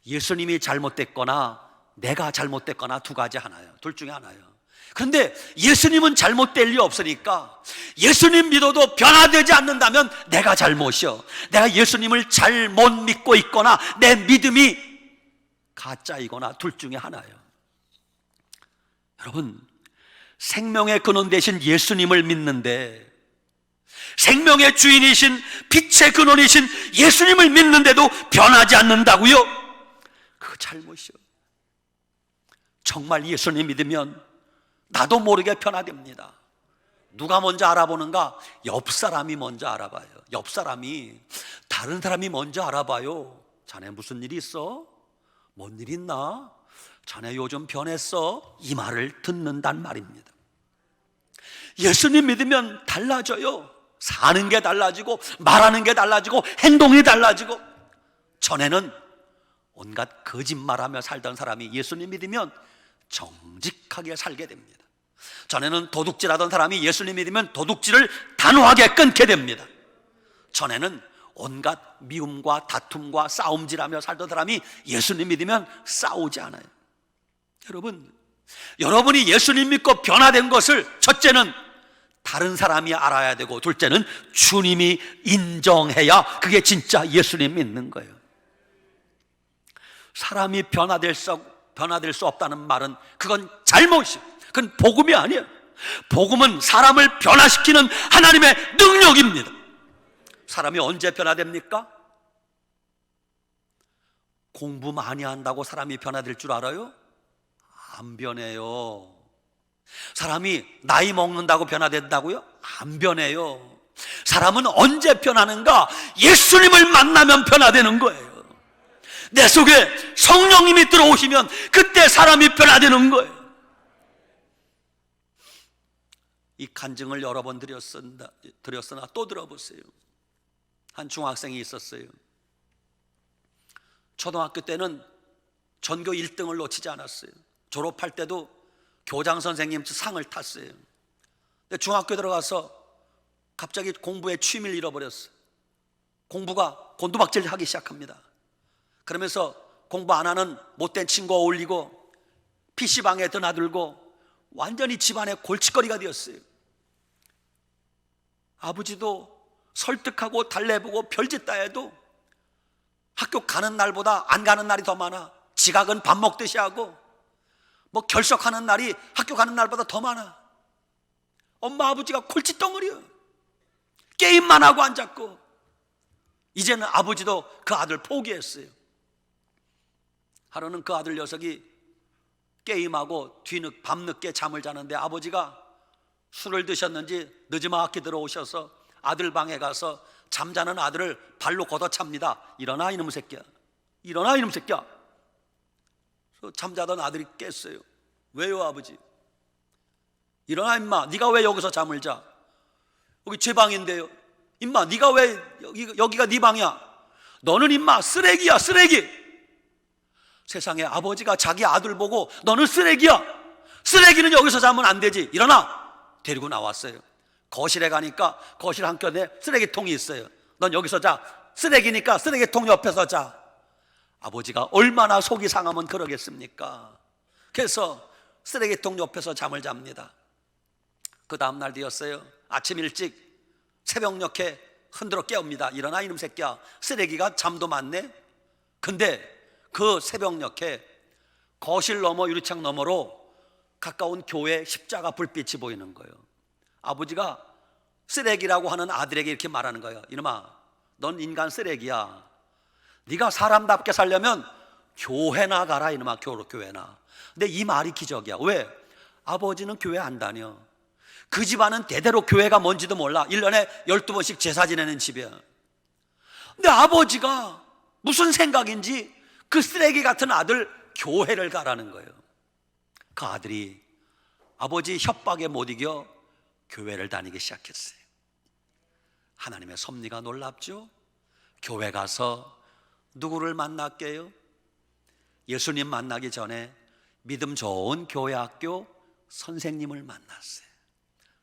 예수님이 잘못됐거나 내가 잘못됐거나 두 가지 하나예요. 둘 중에 하나예요. 그런데 예수님은 잘못될 리 없으니까 예수님 믿어도 변화되지 않는다면 내가 잘못이요. 내가 예수님을 잘못 믿고 있거나 내 믿음이 가짜이거나 둘 중에 하나예요. 여러분, 생명의 근원 되신 예수님을 믿는데, 생명의 주인이신 빛의 근원이신 예수님을 믿는데도 변하지 않는다고요? 그거 잘못이요. 정말 예수님 믿으면 나도 모르게 변화됩니다. 누가 먼저 알아보는가? 옆 사람이 먼저 알아봐요. 옆 사람이, 다른 사람이 먼저 알아봐요. 자네 무슨 일이 있어? 뭔 일 있나? 자네 요즘 변했어? 이 말을 듣는단 말입니다. 예수님 믿으면 달라져요. 사는 게 달라지고 말하는 게 달라지고 행동이 달라지고. 전에는 온갖 거짓말하며 살던 사람이 예수님 믿으면 정직하게 살게 됩니다. 전에는 도둑질하던 사람이 예수님 믿으면 도둑질을 단호하게 끊게 됩니다. 전에는 온갖 미움과 다툼과 싸움질하며 살던 사람이 예수님 믿으면 싸우지 않아요. 여러분이 예수님 믿고 변화된 것을 첫째는 다른 사람이 알아야 되고, 둘째는 주님이 인정해야 그게 진짜 예수님 믿는 거예요. 사람이 변화될 수 없다는 말은 그건 잘못이에요. 그건 복음이 아니에요. 복음은 사람을 변화시키는 하나님의 능력입니다. 사람이 언제 변화됩니까? 공부 많이 한다고 사람이 변화될 줄 알아요? 안 변해요. 사람이 나이 먹는다고 변화된다고요? 안 변해요. 사람은 언제 변하는가? 예수님을 만나면 변화되는 거예요. 내 속에 성령님이 들어오시면 그때 사람이 변화되는 거예요. 이 간증을 여러 번 드렸으나 또 들어보세요. 한 중학생이 있었어요. 초등학교 때는 전교 1등을 놓치지 않았어요. 졸업할 때도 교장 선생님 상을 탔어요. 근데 중학교 들어가서 갑자기 공부에 취미를 잃어버렸어요. 공부가 곤두박질 하기 시작합니다. 그러면서 공부 안 하는 못된 친구와 어울리고 PC방에 드나들고 완전히 집안의 골칫거리가 되었어요. 아버지도 설득하고 달래보고 별짓 다 해도 학교 가는 날보다 안 가는 날이 더 많아. 지각은 밥 먹듯이 하고 뭐 결석하는 날이 학교 가는 날보다 더 많아. 엄마 아버지가 골칫덩어리야. 게임만 하고 앉았고. 이제는 아버지도 그 아들 포기했어요. 하루는 그 아들 녀석이 게임하고 밤늦게 잠을 자는데 아버지가 술을 드셨는지 늦지막히 들어오셔서 아들 방에 가서 잠자는 아들을 발로 걷어찹니다. 일어나 이놈 새끼야, 일어나 이놈 새끼야. 그래서 잠자던 아들이 깼어요. 왜요 아버지? 일어나 임마, 네가 왜 여기서 잠을 자? 여기 제 방인데요. 임마 네가 왜 여기가 네 방이야? 너는 임마 쓰레기야, 쓰레기. 세상에 아버지가 자기 아들 보고 너는 쓰레기야, 쓰레기는 여기서 자면 안 되지, 일어나. 데리고 나왔어요. 거실에 가니까 거실 한켠에 쓰레기통이 있어요. 넌 여기서 자, 쓰레기니까 쓰레기통 옆에서 자. 아버지가 얼마나 속이 상하면 그러겠습니까? 그래서 쓰레기통 옆에서 잠을 잡니다. 그 다음날 되었어요. 아침 일찍 새벽녘에 흔들어 깨웁니다. 일어나 이놈 새끼야, 쓰레기가 잠도 많네. 근데 그 새벽녘에 거실 너머 유리창 너머로 가까운 교회 십자가 불빛이 보이는 거예요. 아버지가 쓰레기라고 하는 아들에게 이렇게 말하는 거예요. 이놈아, 넌 인간 쓰레기야. 네가 사람답게 살려면 교회나 가라 이놈아, 교회나. 근데 이 말이 기적이야. 왜? 아버지는 교회 안 다녀. 그 집안은 대대로 교회가 뭔지도 몰라. 1년에 12번씩 제사 지내는 집이야. 근데 아버지가 무슨 생각인지 그 쓰레기 같은 아들 교회를 가라는 거예요. 그 아들이 아버지 협박에 못 이겨 교회를 다니기 시작했어요. 하나님의 섭리가 놀랍죠? 교회 가서 누구를 만났게요? 예수님 만나기 전에 믿음 좋은 교회 학교 선생님을 만났어요.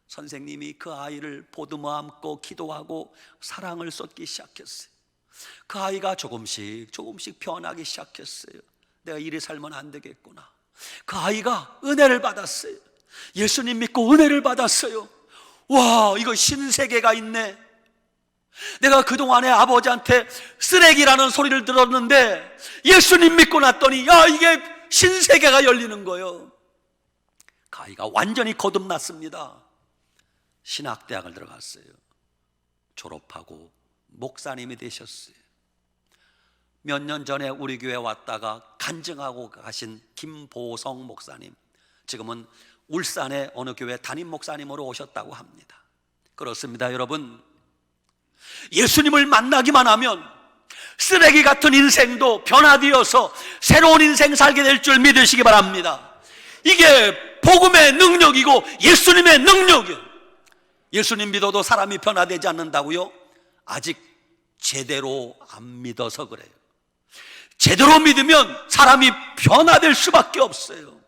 선생님이 그 아이를 보듬어 안고 기도하고 사랑을 쏟기 시작했어요. 그 아이가 조금씩 변하기 시작했어요. 내가 이리 살면 안 되겠구나. 그 아이가 은혜를 받았어요. 예수님 믿고 은혜를 받았어요. 와, 이거 신세계가 있네. 내가 그동안에 아버지한테 쓰레기라는 소리를 들었는데 예수님 믿고 났더니 야, 이게 신세계가 열리는 거예요. 그 아이가 완전히 거듭났습니다. 신학대학을 들어갔어요. 졸업하고 목사님이 되셨어요. 몇 년 전에 우리 교회 왔다가 간증하고 가신 김보성 목사님, 지금은 울산의 어느 교회 담임 목사님으로 오셨다고 합니다. 그렇습니다. 여러분, 예수님을 만나기만 하면 쓰레기 같은 인생도 변화되어서 새로운 인생 살게 될 줄 믿으시기 바랍니다. 이게 복음의 능력이고 예수님의 능력이에요. 예수님 믿어도 사람이 변화되지 않는다고요? 아직 제대로 안 믿어서 그래요. 제대로 믿으면 사람이 변화될 수밖에 없어요.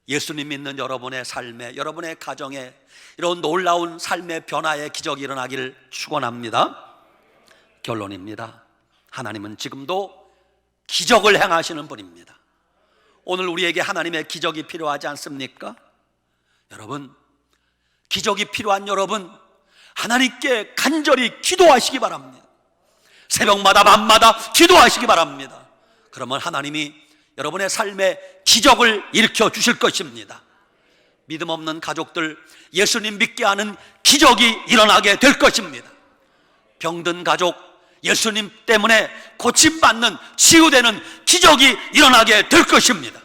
예수님 믿는 여러분의 삶에, 여러분의 가정에 이런 놀라운 삶의 변화의 기적이 일어나기를 축원합니다. 결론입니다. 하나님은 지금도 기적을 행하시는 분입니다. 오늘 우리에게 하나님의 기적이 필요하지 않습니까? 여러분, 기적이 필요한 여러분, 하나님께 간절히 기도하시기 바랍니다. 새벽마다 밤마다 기도하시기 바랍니다. 그러면 하나님이 여러분의 삶에 기적을 일으켜 주실 것입니다. 믿음 없는 가족들, 예수님 믿게 하는 기적이 일어나게 될 것입니다. 병든 가족, 예수님 때문에 고침받는, 치유되는 기적이 일어나게 될 것입니다.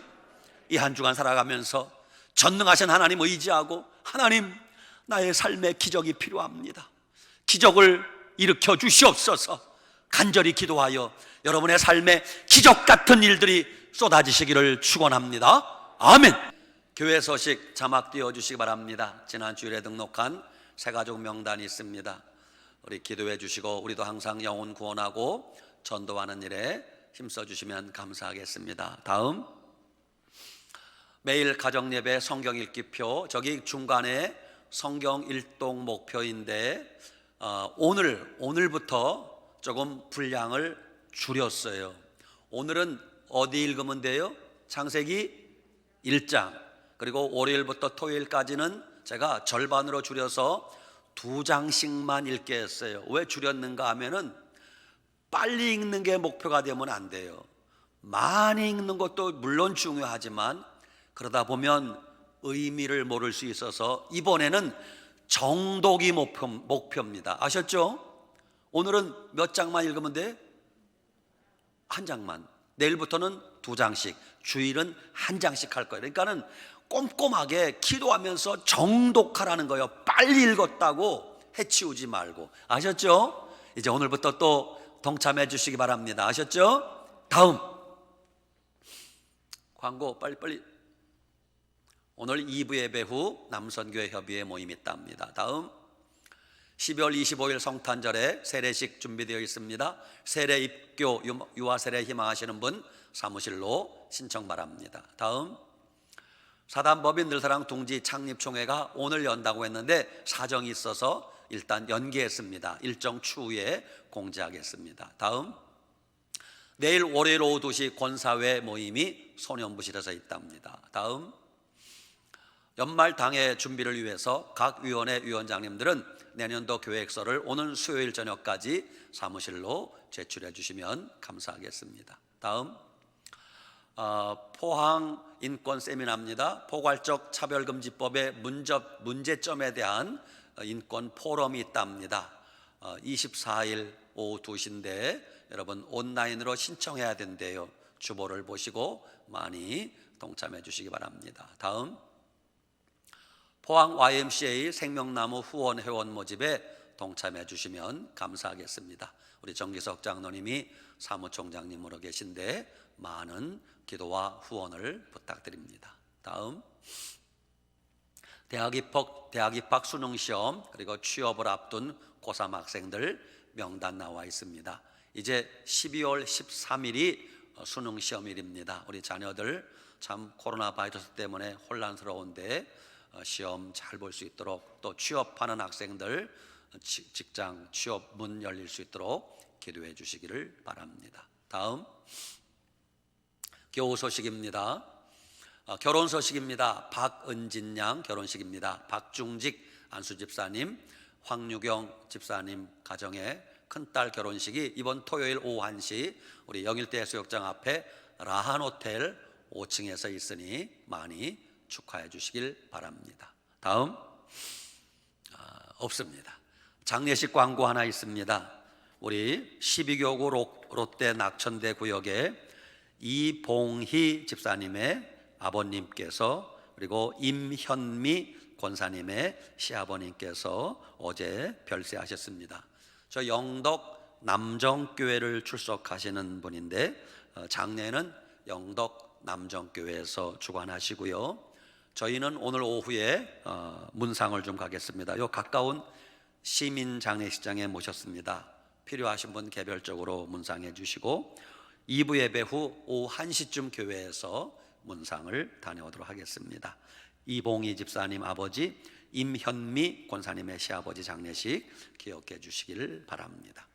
이 한 주간 살아가면서 전능하신 하나님 의지하고, 하나님, 나의 삶에 기적이 필요합니다. 기적을 일으켜 주시옵소서. 간절히 기도하여 여러분의 삶에 기적 같은 일들이 쏟아지시기를 축원합니다. 아멘. 교회 소식 자막 띄워주시기 바랍니다. 지난 주일에 등록한 새가족 명단이 있습니다. 우리 기도해 주시고 우리도 항상 영혼 구원하고 전도하는 일에 힘써 주시면 감사하겠습니다. 다음, 매일 가정예배 성경 읽기표, 저기 중간에 성경 일동 목표인데 오늘부터 조금 분량을 줄였어요. 오늘은 어디 읽으면 돼요? 창세기 1장. 그리고 월요일부터 토요일까지는 제가 절반으로 줄여서 2장씩만 읽게 했어요. 왜 줄였는가 하면은 빨리 읽는 게 목표가 되면 안 돼요. 많이 읽는 것도 물론 중요하지만 그러다 보면 의미를 모를 수 있어서 이번에는 정독이 목표입니다. 아셨죠? 오늘은 몇 장만 읽으면 돼? 한 장만. 내일부터는 2장씩, 주일은 1장씩 할 거예요. 그러니까는 꼼꼼하게 기도하면서 정독하라는 거예요. 빨리 읽었다고 해치우지 말고. 아셨죠? 이제 오늘부터 또 동참해 주시기 바랍니다. 아셨죠? 다음 광고 빨리빨리. 오늘 2부 예배 후 남선교회 협의회 모임이 있답니다. 다음 12월 25일 성탄절에 세례식 준비되어 있습니다. 세례 입교 유아 세례 희망하시는 분 사무실로 신청 바랍니다. 다음 사단법인 늘사랑 둥지 창립총회가 오늘 연다고 했는데 사정이 있어서 일단 연기했습니다. 일정 추후에 공지하겠습니다. 다음 내일 월요일 오후 2시 권사회 모임이 소년부실에서 있답니다. 다음 연말 당회 준비를 위해서 각 위원회 위원장님들은 내년도 계획서를 오늘 수요일 저녁까지 사무실로 제출해 주시면 감사하겠습니다. 다음 포항 인권 세미나입니다. 포괄적 차별금지법의 문제점에 대한 인권 포럼이 있답니다. 24일 오후 2시인데 여러분 온라인으로 신청해야 된대요. 주보를 보시고 많이 동참해 주시기 바랍니다. 다음 포항 YMCA 생명나무 후원 회원 모집에 동참해 주시면 감사하겠습니다. 우리 정기석 장로님이 사무총장님으로 계신데 많은 기도와 후원을 부탁드립니다. 다음 대학 입학 수능 시험 그리고 취업을 앞둔 고3 학생들 명단 나와 있습니다. 이제 12월 13일이 수능 시험일입니다. 우리 자녀들 참 코로나 바이러스 때문에 혼란스러운데 시험 잘 볼 수 있도록, 또 취업하는 학생들 직장 취업 문 열릴 수 있도록 기도해 주시기를 바랍니다. 다음 교우 소식입니다. 결혼 소식입니다. 박은진 양 결혼식입니다. 박중직 안수집사님, 황유경 집사님 가정의 큰딸 결혼식이 이번 토요일 오후 1시 우리 영일대 해수욕장 앞에 라한호텔 5층에서 있으니 많이 축하해 주시길 바랍니다. 다음 없습니다. 장례식 광고 하나 있습니다. 우리 12교구 롯데 낙천대 구역에 이봉희 집사님의 아버님께서 그리고 임현미 권사님의 시아버님께서 어제 별세하셨습니다. 저 영덕 남정교회를 출석하시는 분인데 장례는 영덕 남정교회에서 주관하시고요. 저희는 오늘 오후에 문상을 좀 가겠습니다. 요 가까운 시민 장례식장에 모셨습니다. 필요하신 분 개별적으로 문상해 주시고 2부 예배 후 오후 1시쯤 교회에서 문상을 다녀오도록 하겠습니다. 이봉희 집사님 아버지, 임현미 권사님의 시아버지 장례식 기억해 주시기를 바랍니다.